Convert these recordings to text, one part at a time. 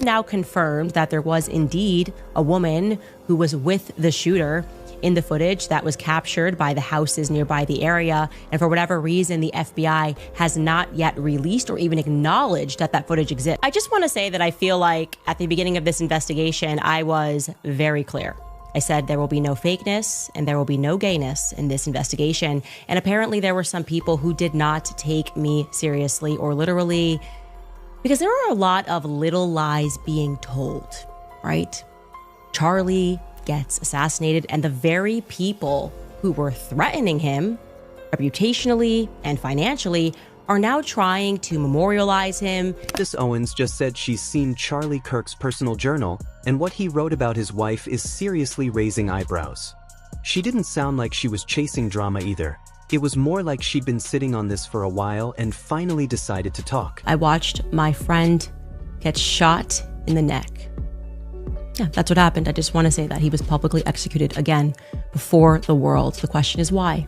now confirmed that there was indeed a woman who was with the shooter in the footage that was captured by the houses nearby the area. And for whatever reason, the FBI has not yet released or even acknowledged that that footage exists. I just want to say that I feel like at the beginning of this investigation, I was very clear. I said there will be no fakeness and there will be no gayness in this investigation. And apparently there were some people who did not take me seriously or literally, because there are a lot of little lies being told, right? Charlie gets assassinated, and the very people who were threatening him reputationally and financially are now trying to memorialize him. Candace Owens just said she's seen Charlie Kirk's personal journal, and what he wrote about his wife is seriously raising eyebrows. She didn't sound like she was chasing drama either. It was more like she'd been sitting on this for a while and finally decided to talk. I watched my friend get shot in the neck. Yeah, that's what happened. I just want to say that he was publicly executed again before the world. The question is why?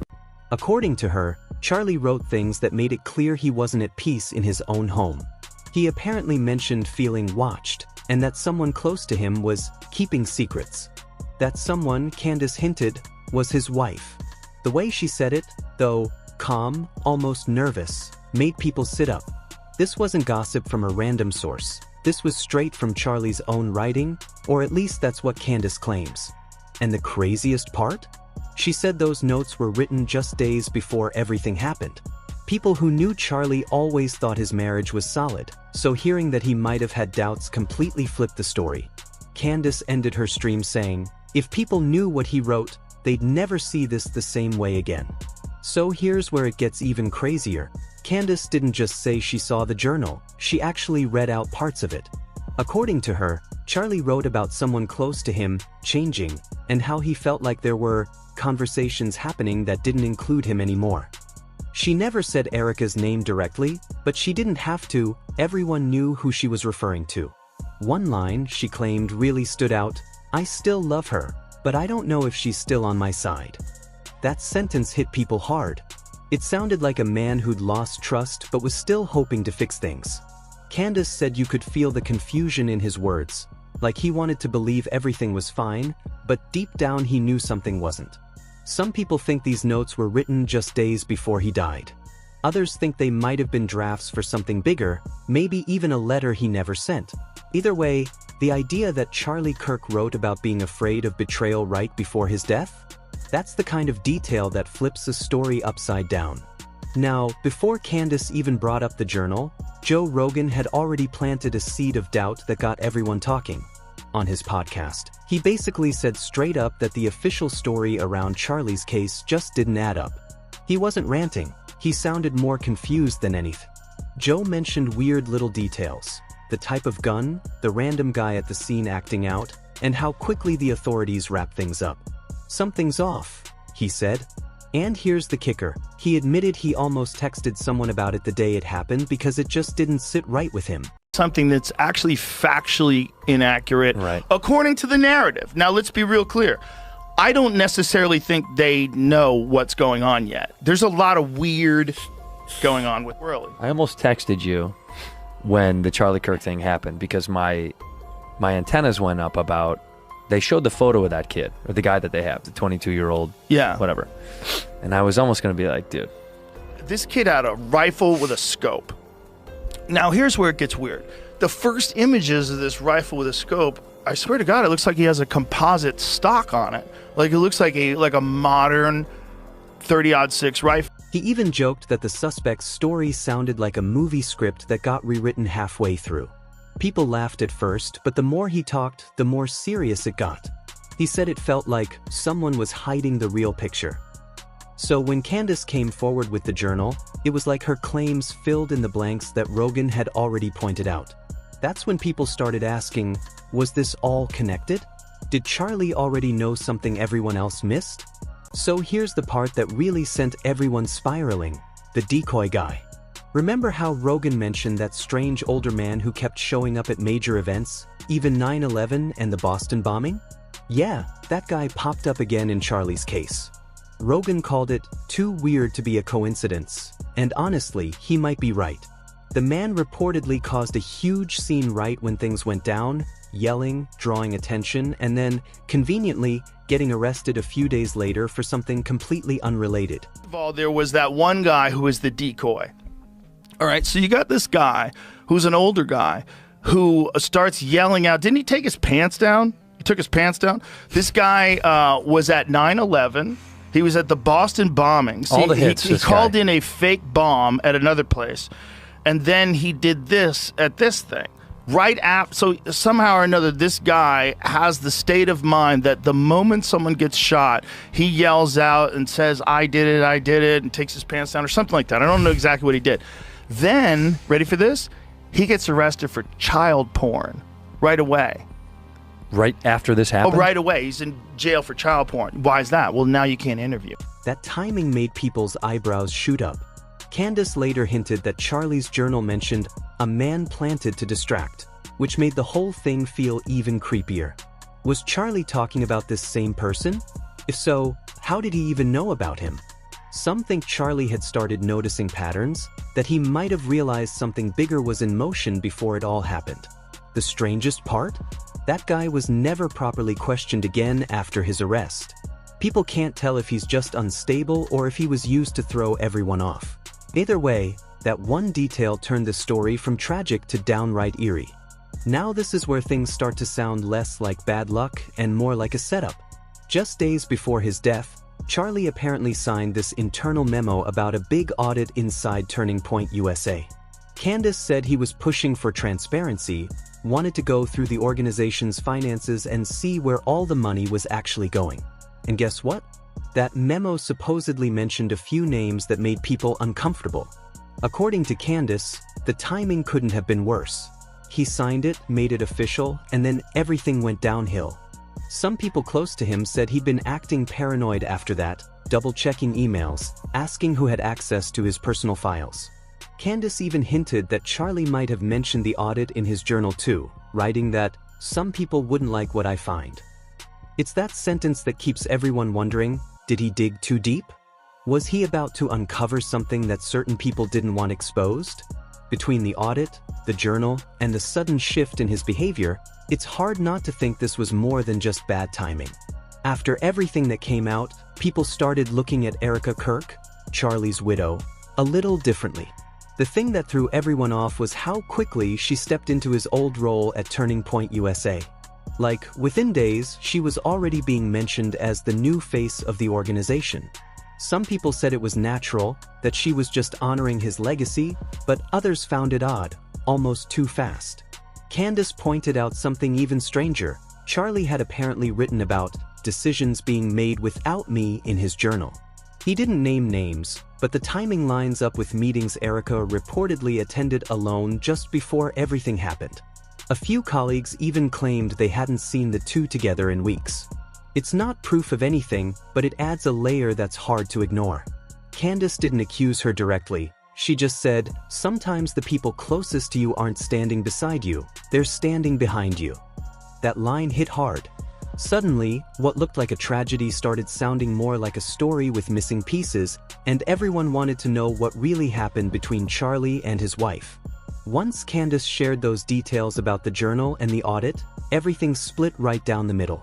According to her, Charlie wrote things that made it clear he wasn't at peace in his own home. He apparently mentioned feeling watched, and that someone close to him was keeping secrets. That someone, Candace hinted, was his wife. The way she said it, though calm, almost nervous, made people sit up. This wasn't gossip from a random source. This was straight from Charlie's own writing, or at least that's what Candace claims. And the craziest part? She said those notes were written just days before everything happened. People who knew Charlie always thought his marriage was solid, so hearing that he might have had doubts completely flipped the story. Candace ended her stream saying, if people knew what he wrote, they'd never see this the same way again. So here's where it gets even crazier. Candace didn't just say she saw the journal, she actually read out parts of it. According to her, Charlie wrote about someone close to him changing, and how he felt like there were conversations happening that didn't include him anymore. She never said Erica's name directly, but she didn't have to. Everyone knew who she was referring to. One line, she claimed, really stood out: I still love her, but I don't know if she's still on my side. That sentence hit people hard. It sounded like a man who'd lost trust but was still hoping to fix things. Candace said you could feel the confusion in his words, like he wanted to believe everything was fine, but deep down he knew something wasn't. Some people think these notes were written just days before he died. Others think they might have been drafts for something bigger, maybe even a letter he never sent. Either way, the idea that Charlie Kirk wrote about being afraid of betrayal right before his death? That's the kind of detail that flips a story upside down. Now, before Candace even brought up the journal, Joe Rogan had already planted a seed of doubt that got everyone talking. On his podcast, he basically said straight up that the official story around Charlie's case just didn't add up. He wasn't ranting, he sounded more confused than anything. Joe mentioned weird little details: the type of gun, the random guy at the scene acting out, and how quickly the authorities wrap things up. Something's off, he said. And here's the kicker: he admitted he almost texted someone about it the day it happened because it just didn't sit right with him. Something that's actually factually inaccurate, right, according to the narrative. Now, let's be real clear. I don't necessarily think they know what's going on yet. There's a lot of weird going on with Whirly. I almost texted you when the Charlie Kirk thing happened because my antennas went up about, they showed the photo of that kid, or the guy that they have, the 22-year-old, yeah, whatever. And I was almost going to be like, dude. This kid had a rifle with a scope. Now, here's where it gets weird. The first images of this rifle with a scope, I swear to God, it looks like he has a composite stock on it. Like, it looks like a modern 30-06 rifle. He even joked that the suspect's story sounded like a movie script that got rewritten halfway through. People laughed at first, but the more he talked, the more serious it got. He said it felt like someone was hiding the real picture. So when Candace came forward with the journal, it was like her claims filled in the blanks that Rogan had already pointed out. That's when people started asking, was this all connected? Did Charlie already know something everyone else missed? So here's the part that really sent everyone spiraling: the decoy guy. Remember how Rogan mentioned that strange older man who kept showing up at major events, even 9/11 and the Boston bombing? Yeah, that guy popped up again in Charlie's case. Rogan called it too weird to be a coincidence, and honestly, he might be right. The man reportedly caused a huge scene right when things went down, yelling, drawing attention, and then, conveniently, getting arrested a few days later for something completely unrelated. First of all, there was that one guy who was the decoy. All right, so you got this guy who's an older guy who starts yelling out. Didn't he take his pants down? He took his pants down. This guy was at 9/11. He was at the Boston bombings. All the hits. He called in a fake bomb at another place. And then he did this at this thing. Right after, so somehow or another, this guy has the state of mind that the moment someone gets shot, he yells out and says, I did it, and takes his pants down or something like that. I don't know exactly what he did. Then, ready for this? He gets arrested for child porn right away. Right after this happened? Oh, right away. He's in jail for child porn. Why is that? Well, now you can't interview. That timing made people's eyebrows shoot up. Candace later hinted that Charlie's journal mentioned a man planted to distract, which made the whole thing feel even creepier. Was Charlie talking about this same person? If so, how did he even know about him? Some think Charlie had started noticing patterns, that he might have realized something bigger was in motion before it all happened. The strangest part? That guy was never properly questioned again after his arrest. People can't tell if he's just unstable or if he was used to throw everyone off. Either way, that one detail turned the story from tragic to downright eerie. Now this is where things start to sound less like bad luck and more like a setup. Just days before his death, Charlie apparently signed this internal memo about a big audit inside Turning Point USA. Candace said he was pushing for transparency, wanted to go through the organization's finances and see where all the money was actually going. And guess what? That memo supposedly mentioned a few names that made people uncomfortable. According to Candace, the timing couldn't have been worse. He signed it, made it official, and then everything went downhill. Some people close to him said he'd been acting paranoid after that, double-checking emails, asking who had access to his personal files. Candace even hinted that Charlie might have mentioned the audit in his journal too, writing that, "Some people wouldn't like what I find." It's that sentence that keeps everyone wondering, did he dig too deep? Was he about to uncover something that certain people didn't want exposed? Between the audit, the journal, and the sudden shift in his behavior, it's hard not to think this was more than just bad timing. After everything that came out, people started looking at Erica Kirk, Charlie's widow, a little differently. The thing that threw everyone off was how quickly she stepped into his old role at Turning Point USA. Like, within days, she was already being mentioned as the new face of the organization. Some people said it was natural, that she was just honoring his legacy, but others found it odd, almost too fast. Candace pointed out something even stranger. Charlie had apparently written about decisions being made without me in his journal. He didn't name names, but the timing lines up with meetings Erica reportedly attended alone just before everything happened. A few colleagues even claimed they hadn't seen the two together in weeks. It's not proof of anything, but it adds a layer that's hard to ignore. Candace didn't accuse her directly. She just said, sometimes the people closest to you aren't standing beside you, they're standing behind you. That line hit hard. Suddenly, what looked like a tragedy started sounding more like a story with missing pieces, and everyone wanted to know what really happened between Charlie and his wife. Once Candace shared those details about the journal and the audit, everything split right down the middle.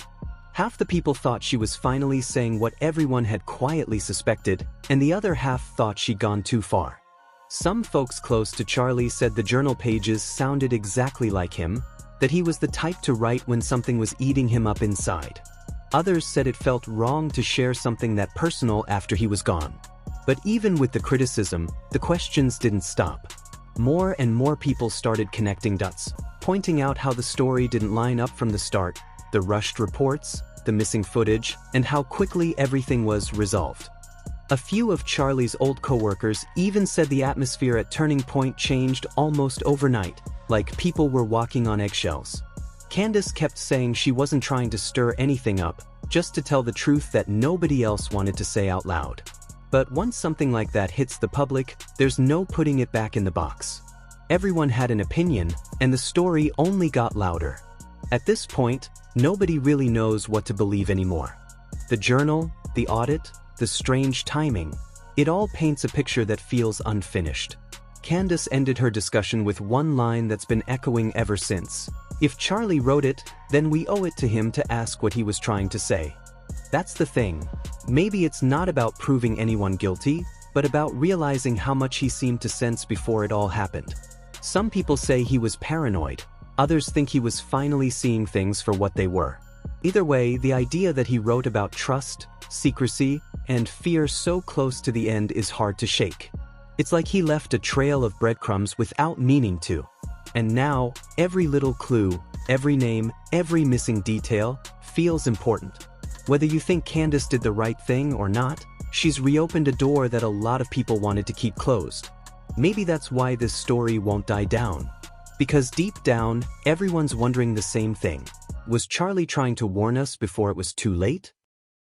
Half the people thought she was finally saying what everyone had quietly suspected, and the other half thought she'd gone too far. Some folks close to Charlie said the journal pages sounded exactly like him, that he was the type to write when something was eating him up inside. Others said it felt wrong to share something that personal after he was gone. But even with the criticism, the questions didn't stop. More and more people started connecting dots, pointing out how the story didn't line up from the start, the rushed reports, the missing footage, and how quickly everything was resolved. A few of Charlie's old coworkers even said the atmosphere at Turning Point changed almost overnight, like people were walking on eggshells. Candace kept saying she wasn't trying to stir anything up, just to tell the truth that nobody else wanted to say out loud. But once something like that hits the public, there's no putting it back in the box. Everyone had an opinion, and the story only got louder. At this point, nobody really knows what to believe anymore. The journal, the audit, the strange timing, it all paints a picture that feels unfinished. Candace ended her discussion with one line that's been echoing ever since. If Charlie wrote it, then we owe it to him to ask what he was trying to say. That's the thing. Maybe it's not about proving anyone guilty, but about realizing how much he seemed to sense before it all happened. Some people say he was paranoid. Others think he was finally seeing things for what they were. Either way, the idea that he wrote about trust, secrecy, and fear so close to the end is hard to shake. It's like he left a trail of breadcrumbs without meaning to. And now, every little clue, every name, every missing detail feels important. Whether you think Candace did the right thing or not, she's reopened a door that a lot of people wanted to keep closed. Maybe that's why this story won't die down. Because deep down, everyone's wondering the same thing. Was Charlie trying to warn us before it was too late?